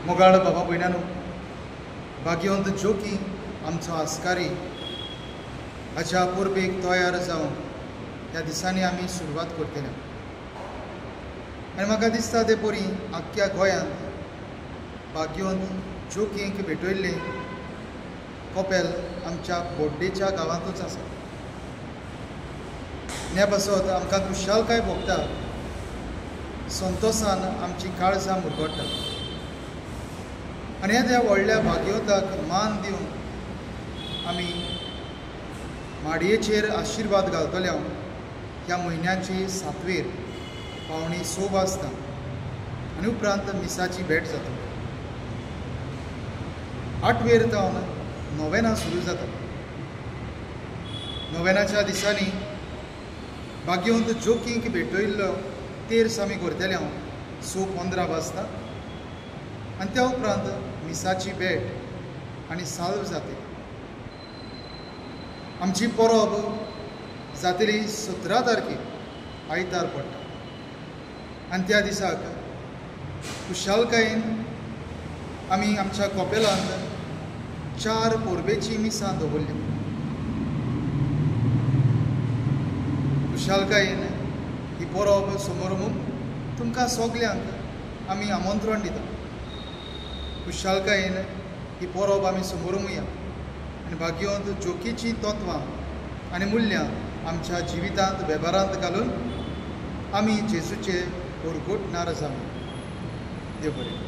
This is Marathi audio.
मोगाळ बाबा भयणानो, भाग्यवंत जोकी आमचो आस्कारी हाच्या पुर्बेक तयार जावन ह्या दिसांनी आमी सुरवात करतले. आनी म्हाका दिसता ते परी आख्ख्या गोंयांत भाग्यवंत जोकींक भेटयल्ले कपेल आमच्या बोड्डेच्या गांवांतूच आसा. हे पासत आमकां खुशालकाय भोगता, संतोशान आमची काळजां मुरगोडटा. आनी त्या व्हडल्या भाग्यवंताक मान दिवन आमी माडयेचेर आशिर्वाद घालतले ह्या म्हयन्याची 7वेर पावणी 6 वाजता आनी उपरांत मिसाची भेट जाता. 8वेर जावन नोवेना सुरू जाता. नोवेनाच्या दिसांनी भाग्यवंत जोकींक भेटयल्लो तेर्स आमी करतले 6:15 वाजता आनी त्या उपरांत मिसाची भेट आनी साल्व जाते. आमची परब जातली 17 तारखेक आयतार पडटा आनी त्या दिसाक खुशालकायेन आमी आमच्या कपेलांत 4 पोरबेची मिसां दवरली. खुशालकायेन ही परब समोरमूक तुमकां सगल्यांक आमी आमंत्रण दिता. खुशालकायेन ही परब आमी समोरूंक आनी भाग्यवंत जोकीची तत्वां आनी मुल्यां आमच्या जिवितांत वेव्हारांत घालून आमी जेजूचे परगोटणार जावं. देव बरें.